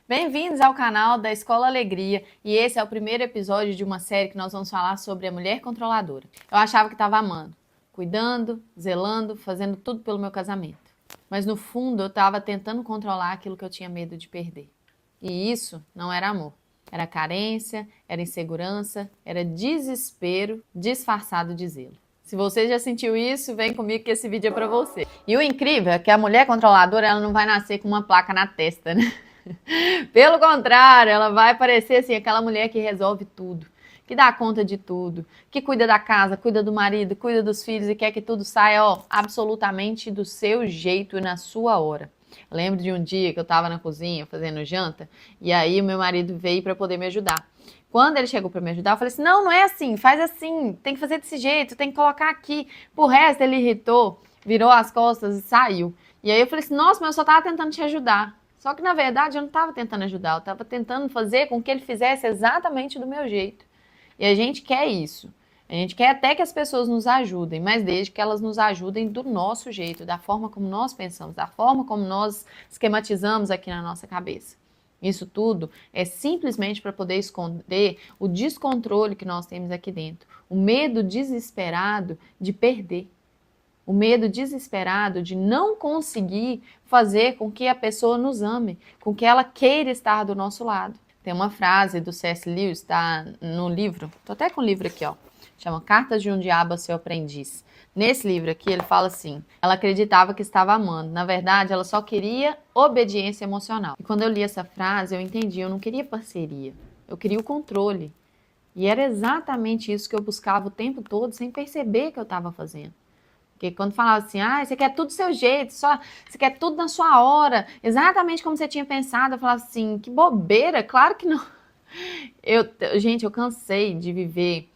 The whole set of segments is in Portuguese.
Bem-vindos ao canal da Escola Alegria e esse é o primeiro episódio de uma série que nós vamos falar sobre a mulher controladora. Eu achava que estava amando, cuidando, zelando, fazendo tudo pelo meu casamento. Mas no fundo eu estava tentando controlar aquilo que eu tinha medo de perder. E isso não era amor. Era carência, era insegurança, era desespero disfarçado de zelo. Se você já sentiu isso, vem comigo que esse vídeo é pra você. E o incrível é que a mulher controladora, ela não vai nascer com uma placa na testa, né? Pelo contrário, ela vai parecer assim, aquela mulher que resolve tudo, que dá conta de tudo, que cuida da casa, cuida do marido, cuida dos filhos e quer que tudo saia, absolutamente do seu jeito e na sua hora. Eu lembro de um dia que eu estava na cozinha fazendo janta e aí o meu marido veio para poder me ajudar. Quando ele chegou para me ajudar, eu falei assim, não é assim, faz assim, tem que fazer desse jeito, tem que colocar aqui. Por resto, ele irritou, virou as costas e saiu. E aí eu falei assim, nossa, mas eu só estava tentando te ajudar. Só que, na verdade, eu não estava tentando ajudar, eu estava tentando fazer com que ele fizesse exatamente do meu jeito. E a gente quer isso. A gente quer até que as pessoas nos ajudem, mas desde que elas nos ajudem do nosso jeito, da forma como nós pensamos, da forma como nós esquematizamos aqui na nossa cabeça. Isso tudo é simplesmente para poder esconder o descontrole que nós temos aqui dentro, o medo desesperado de perder. O medo desesperado de não conseguir fazer com que a pessoa nos ame, com que ela queira estar do nosso lado. Tem uma frase do C.S. Lewis, está no livro, tô até com o livro aqui, ó, chama Cartas de um Diabo a Seu Aprendiz. Nesse livro aqui ele fala assim, ela acreditava que estava amando, na verdade ela só queria obediência emocional. E quando eu li essa frase eu entendi, eu não queria parceria, eu queria o controle. E era exatamente isso que eu buscava o tempo todo sem perceber que eu estava fazendo. Porque quando falava assim, você quer tudo do seu jeito, você quer tudo na sua hora, exatamente como você tinha pensado, eu falava assim, que bobeira, claro que não. Gente, eu cansei de viver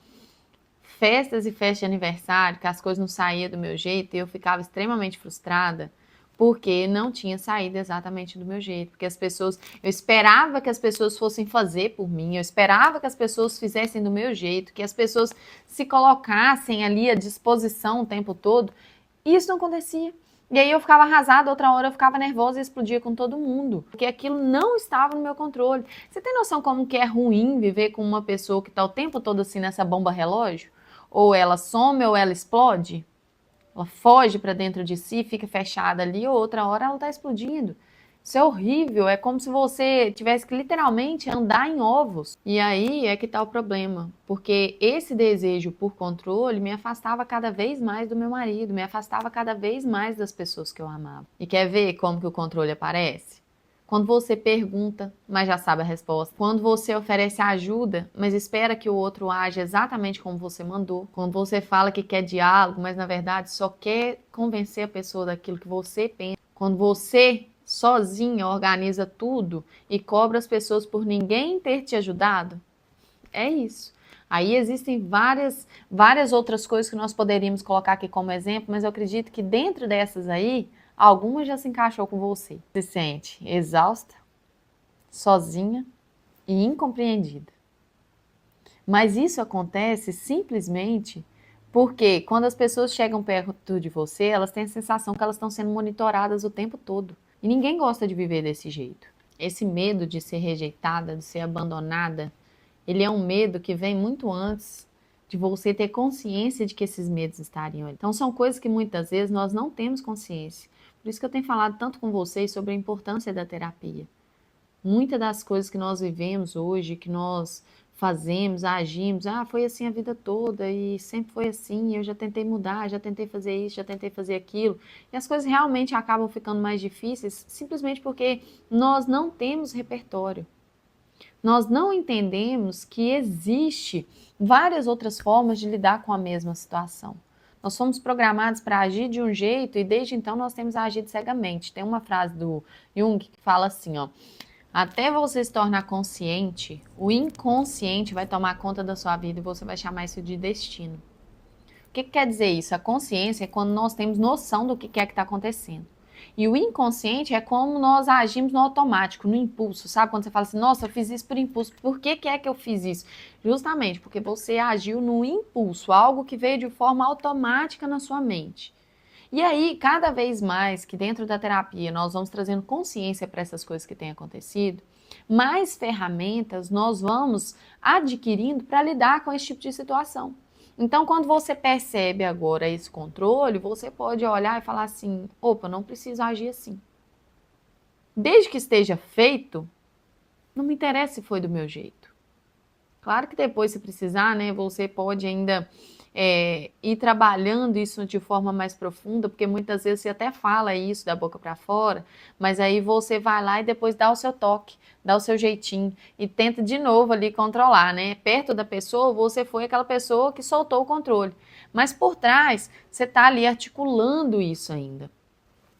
festas e festas de aniversário, que as coisas não saíam do meu jeito, e eu ficava extremamente frustrada, porque não tinha saído exatamente do meu jeito, porque eu esperava que as pessoas fossem fazer por mim, eu esperava que as pessoas fizessem do meu jeito, que as pessoas se colocassem ali à disposição o tempo todo, e isso não acontecia. E aí eu ficava arrasada, outra hora eu ficava nervosa e explodia com todo mundo, porque aquilo não estava no meu controle. Você tem noção como que é ruim viver com uma pessoa que está o tempo todo assim nessa bomba relógio? Ou ela some ou ela explode? Ela foge para dentro de si, fica fechada ali, ou outra hora ela está explodindo. Isso é horrível, é como se você tivesse que literalmente andar em ovos. E aí é que está o problema, porque esse desejo por controle me afastava cada vez mais do meu marido, me afastava cada vez mais das pessoas que eu amava. E quer ver como que o controle aparece? Quando você pergunta, mas já sabe a resposta. Quando você oferece ajuda, mas espera que o outro age exatamente como você mandou. Quando você fala que quer diálogo, mas na verdade só quer convencer a pessoa daquilo que você pensa. Quando você sozinha organiza tudo e cobra as pessoas por ninguém ter te ajudado. É isso. Aí existem várias outras coisas que nós poderíamos colocar aqui como exemplo, mas eu acredito que dentro dessas aí, alguma já se encaixou com você. Se sente exausta, sozinha e incompreendida. Mas isso acontece simplesmente porque quando as pessoas chegam perto de você, elas têm a sensação que elas estão sendo monitoradas o tempo todo. E ninguém gosta de viver desse jeito. Esse medo de ser rejeitada, de ser abandonada, ele é um medo que vem muito antes de você ter consciência de que esses medos estariam ali. Então são coisas que muitas vezes nós não temos consciência. Por isso que eu tenho falado tanto com vocês sobre a importância da terapia. Muitas das coisas que nós vivemos hoje, que nós fazemos, agimos, foi assim a vida toda e sempre foi assim, eu já tentei mudar, já tentei fazer isso, já tentei fazer aquilo, e as coisas realmente acabam ficando mais difíceis simplesmente porque nós não temos repertório. Nós não entendemos que existe várias outras formas de lidar com a mesma situação. Nós somos programados para agir de um jeito e desde então nós temos agido cegamente. Tem uma frase do Jung que fala assim, até você se tornar consciente, o inconsciente vai tomar conta da sua vida e você vai chamar isso de destino. O que quer dizer isso? A consciência é quando nós temos noção do que é que está acontecendo. E o inconsciente é como nós agimos no automático, no impulso, sabe? Quando você fala assim, nossa, eu fiz isso por impulso. Por que é que eu fiz isso? Justamente porque você agiu no impulso, algo que veio de forma automática na sua mente. E aí, cada vez mais que dentro da terapia nós vamos trazendo consciência para essas coisas que têm acontecido, mais ferramentas nós vamos adquirindo para lidar com esse tipo de situação. Então, quando você percebe agora esse controle, você pode olhar e falar assim, opa, não preciso agir assim. Desde que esteja feito, não me interessa se foi do meu jeito. Claro que depois, se precisar, né, você pode ainda ir trabalhando isso de forma mais profunda, porque muitas vezes você até fala isso da boca para fora, mas aí você vai lá e depois dá o seu toque, dá o seu jeitinho e tenta de novo ali controlar, né? Perto da pessoa, você foi aquela pessoa que soltou o controle, mas por trás você está ali articulando isso ainda.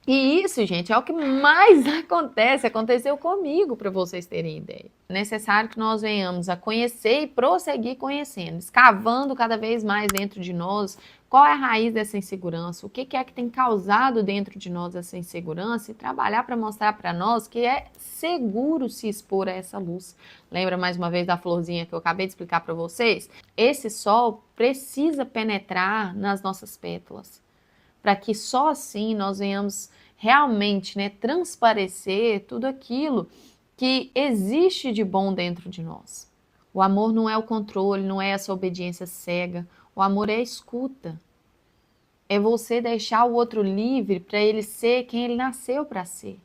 E isso, gente, é o que mais acontece, aconteceu comigo, para vocês terem ideia. É necessário que nós venhamos a conhecer e prosseguir conhecendo, escavando cada vez mais dentro de nós qual é a raiz dessa insegurança, o que é que tem causado dentro de nós essa insegurança e trabalhar para mostrar para nós que é seguro se expor a essa luz. Lembra mais uma vez da florzinha que eu acabei de explicar para vocês? Esse sol precisa penetrar nas nossas pétalas, para que só assim nós venhamos realmente, né, transparecer tudo aquilo que existe de bom dentro de nós. O amor não é o controle, não é essa obediência cega. O amor é a escuta. É você deixar o outro livre para ele ser quem ele nasceu para ser.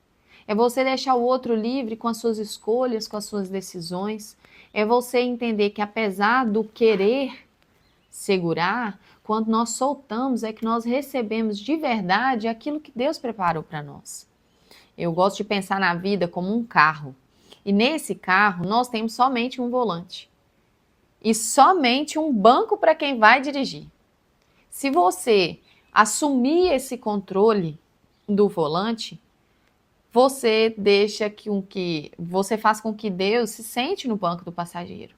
É você deixar o outro livre com as suas escolhas, com as suas decisões. É você entender que apesar do querer segurar, quando nós soltamos é que nós recebemos de verdade aquilo que Deus preparou para nós. Eu gosto de pensar na vida como um carro. E nesse carro nós temos somente um volante. E somente um banco para quem vai dirigir. Se você assumir esse controle do volante, você você faz com que Deus se sente no banco do passageiro.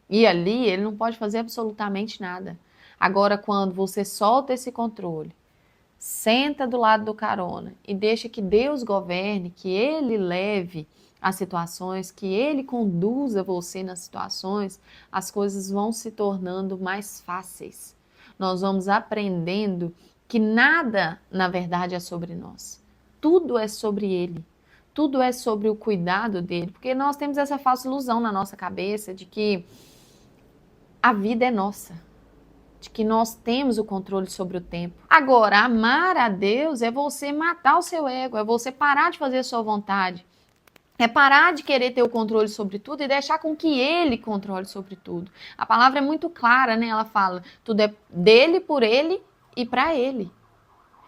E ali ele não pode fazer absolutamente nada. Agora, quando você solta esse controle, senta do lado do carona e deixa que Deus governe, que Ele leve as situações, que Ele conduza você nas situações, as coisas vão se tornando mais fáceis. Nós vamos aprendendo que nada, na verdade, é sobre nós. Tudo é sobre Ele. Tudo é sobre o cuidado dele. Porque nós temos essa falsa ilusão na nossa cabeça de que a vida é nossa, de que nós temos o controle sobre o tempo. Agora, amar a Deus é você matar o seu ego, é você parar de fazer a sua vontade, é parar de querer ter o controle sobre tudo e deixar com que Ele controle sobre tudo. A palavra é muito clara, né? Ela fala, tudo é dele, por Ele e para Ele.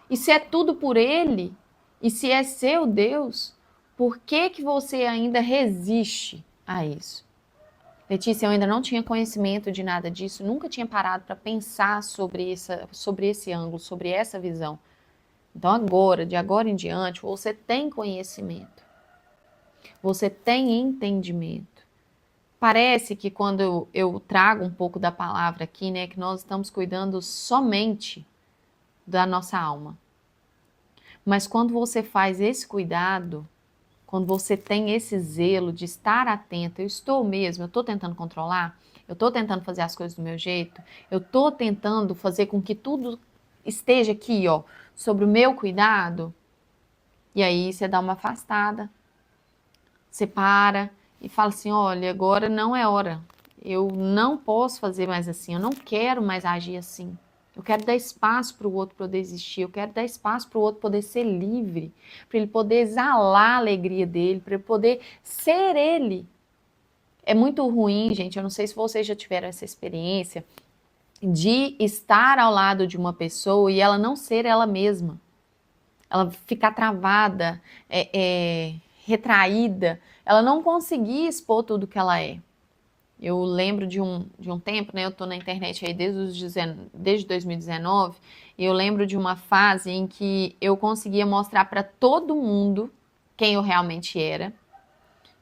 E se é tudo por Ele, e se é seu Deus, por que você ainda resiste a isso? Letícia, eu ainda não tinha conhecimento de nada disso, nunca tinha parado para pensar sobre esse ângulo, sobre essa visão. Então agora, de agora em diante, você tem conhecimento, você tem entendimento. Parece que quando eu trago um pouco da palavra aqui, né, que nós estamos cuidando somente da nossa alma. Mas quando você faz esse cuidado, quando você tem esse zelo de estar atento, eu estou tentando controlar, eu estou tentando fazer as coisas do meu jeito, eu estou tentando fazer com que tudo esteja aqui, ó, sobre o meu cuidado. E aí você dá uma afastada, você para e fala assim, olha, agora não é hora, eu não posso fazer mais assim, eu não quero mais agir assim. Eu quero dar espaço para o outro poder existir, eu quero dar espaço para o outro poder ser livre, para ele poder exalar a alegria dele, para ele poder ser ele. É muito ruim, gente, eu não sei se vocês já tiveram essa experiência de estar ao lado de uma pessoa e ela não ser ela mesma. Ela ficar travada, retraída, ela não conseguir expor tudo que ela é. Eu lembro de um tempo, né? Eu tô na internet aí desde 2019, e eu lembro de uma fase em que eu conseguia mostrar para todo mundo quem eu realmente era.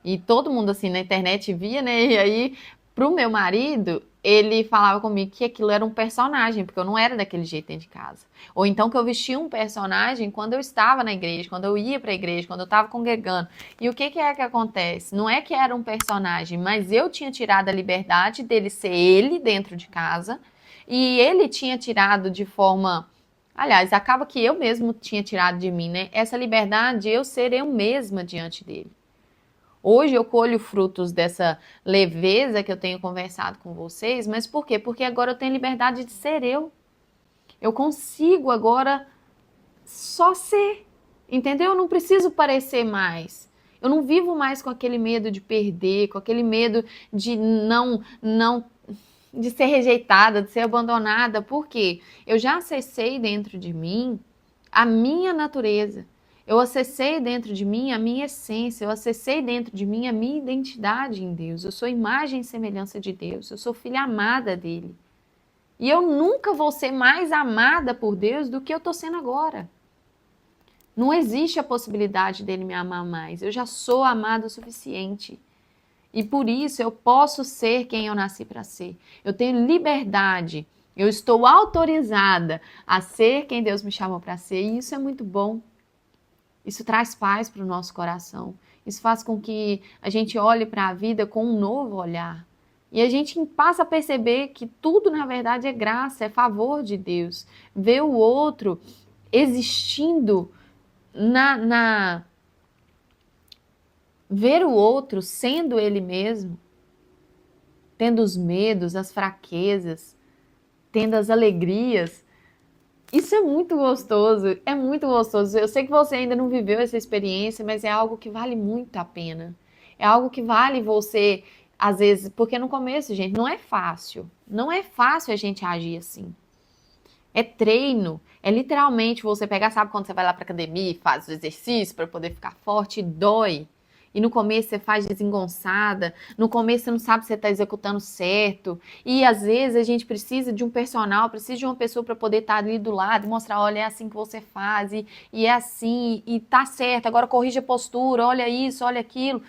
E todo mundo, assim, na internet via, né? E aí, pro meu marido, ele falava comigo que aquilo era um personagem, porque eu não era daquele jeito dentro de casa. Ou então que eu vestia um personagem quando eu estava na igreja, quando eu ia para a igreja, quando eu estava congregando. E o que é que acontece? Não é que era um personagem, mas eu tinha tirado a liberdade dele ser ele dentro de casa, e ele tinha tirado de forma... Aliás, acaba que eu mesmo tinha tirado de mim, né? Essa liberdade de eu ser eu mesma diante dele. Hoje eu colho frutos dessa leveza que eu tenho conversado com vocês, mas por quê? Porque agora eu tenho liberdade de ser eu. Eu consigo agora só ser, entendeu? Eu não preciso parecer mais. Eu não vivo mais com aquele medo de perder, com aquele medo de de ser rejeitada, de ser abandonada. Por quê? Eu já acessei dentro de mim a minha natureza. Eu acessei dentro de mim a minha essência, eu acessei dentro de mim a minha identidade em Deus. Eu sou imagem e semelhança de Deus, eu sou filha amada dele. E eu nunca vou ser mais amada por Deus do que eu estou sendo agora. Não existe a possibilidade dele me amar mais. Eu já sou amada o suficiente. E por isso eu posso ser quem eu nasci para ser. Eu tenho liberdade. Eu estou autorizada a ser quem Deus me chamou para ser. E isso é muito bom. Isso traz paz para o nosso coração. Isso faz com que a gente olhe para a vida com um novo olhar. E a gente passa a perceber que tudo, na verdade, é graça, é favor de Deus. Ver o outro existindo ver o outro sendo ele mesmo, tendo os medos, as fraquezas, tendo as alegrias. Isso é muito gostoso, é muito gostoso. Eu sei que você ainda não viveu essa experiência, mas é algo que vale muito a pena. É algo que vale você, às vezes, porque no começo, gente, não é fácil. Não é fácil a gente agir assim. É treino, é literalmente você pegar, sabe quando você vai lá para academia e faz o exercício para poder ficar forte e dói. E no começo você faz desengonçada, no começo você não sabe se você está executando certo. E às vezes a gente precisa de um personal, precisa de uma pessoa para poder estar ali do lado e mostrar, olha, é assim que você faz, e é assim, e tá certo, agora corrige a postura, olha isso, olha aquilo.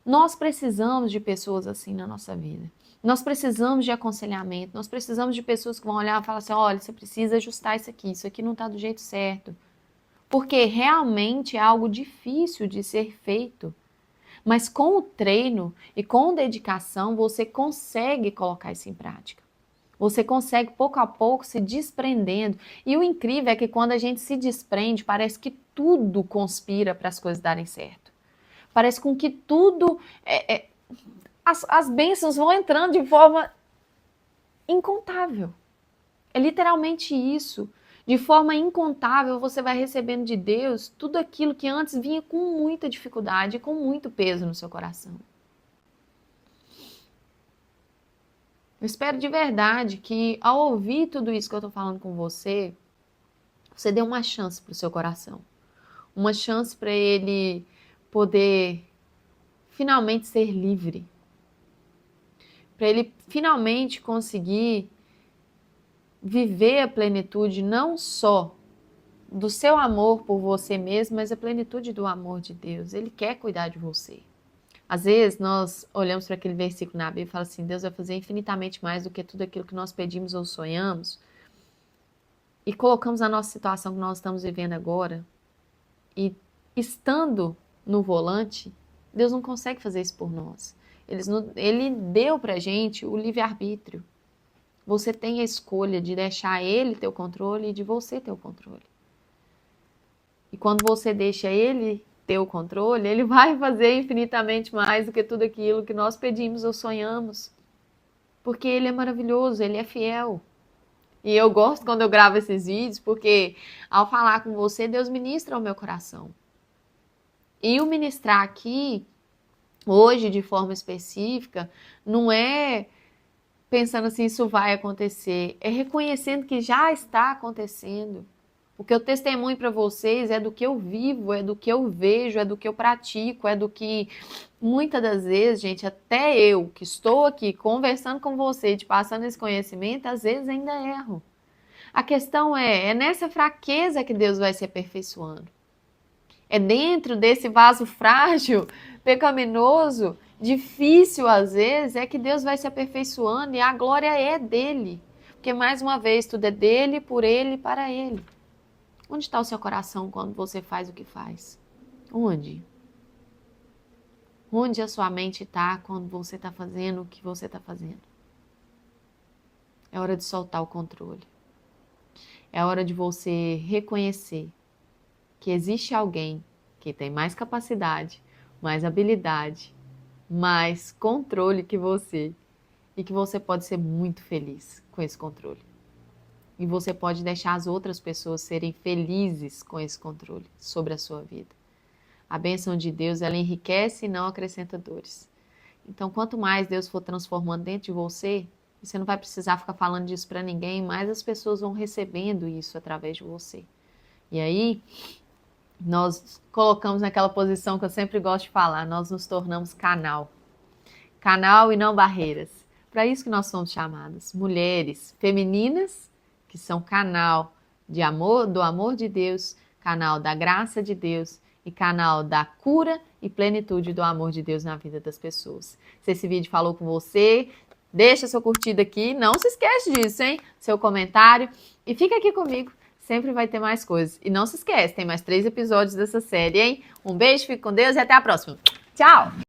Nós precisamos de pessoas assim na nossa vida. Nós precisamos de aconselhamento, nós precisamos de pessoas que vão olhar e falar assim, olha, você precisa ajustar isso aqui não está do jeito certo. Porque realmente é algo difícil de ser feito. Mas com o treino e com dedicação, você consegue colocar isso em prática. Você consegue, pouco a pouco, se desprendendo. E o incrível é que quando a gente se desprende, parece que tudo conspira para as coisas darem certo. Parece com que tudo... as bênçãos vão entrando de forma incontável. É literalmente isso. De forma incontável, você vai recebendo de Deus tudo aquilo que antes vinha com muita dificuldade, com muito peso no seu coração. Eu espero de verdade que, ao ouvir tudo isso que eu estou falando com você, você dê uma chance para o seu coração. Uma chance para ele poder finalmente ser livre. Para ele finalmente conseguir viver a plenitude não só do seu amor por você mesmo, mas a plenitude do amor de Deus. Ele quer cuidar de você. Às vezes nós olhamos para aquele versículo na Bíblia e falamos assim, Deus vai fazer infinitamente mais do que tudo aquilo que nós pedimos ou sonhamos, e colocamos a nossa situação que nós estamos vivendo agora, e estando no volante, Deus não consegue fazer isso por nós. Ele deu para a gente o livre-arbítrio. Você tem a escolha de deixar ele ter o controle e de você ter o controle. E quando você deixa ele ter o controle, ele vai fazer infinitamente mais do que tudo aquilo que nós pedimos ou sonhamos. Porque ele é maravilhoso, ele é fiel. E eu gosto quando eu gravo esses vídeos, porque ao falar com você, Deus ministra ao meu coração. E o ministrar aqui, hoje, de forma específica, não é pensando assim, isso vai acontecer. É reconhecendo que já está acontecendo. O que eu testemunho para vocês é do que eu vivo, é do que eu vejo, é do que eu pratico, é do que muitas das vezes, gente, até eu que estou aqui conversando com você, te passando esse conhecimento, às vezes ainda erro. A questão é nessa fraqueza que Deus vai se aperfeiçoando. É dentro desse vaso frágil, pecaminoso, difícil às vezes, é que Deus vai se aperfeiçoando e a glória é dele. Porque mais uma vez, tudo é dele, por ele e para ele. Onde está o seu coração quando você faz o que faz? Onde? Onde a sua mente está quando você está fazendo o que você está fazendo? É hora de soltar o controle. É hora de você reconhecer que existe alguém que tem mais capacidade, mais habilidade, mais controle que você. E que você pode ser muito feliz com esse controle. E você pode deixar as outras pessoas serem felizes com esse controle sobre a sua vida. A bênção de Deus, ela enriquece e não acrescenta dores. Então, quanto mais Deus for transformando dentro de você, você não vai precisar ficar falando disso para ninguém, mais as pessoas vão recebendo isso através de você. E aí, nós colocamos naquela posição que eu sempre gosto de falar, nós nos tornamos canal. Canal e não barreiras. Para isso que nós somos chamadas. Mulheres femininas, que são canal de amor, do amor de Deus, canal da graça de Deus e canal da cura e plenitude do amor de Deus na vida das pessoas. Se esse vídeo falou com você, deixa seu curtida aqui, não se esquece disso, hein? Seu comentário e fica aqui comigo, sempre vai ter mais coisas. E não se esquece, tem mais 3 episódios dessa série, hein? Um beijo, fique com Deus e até a próxima. Tchau!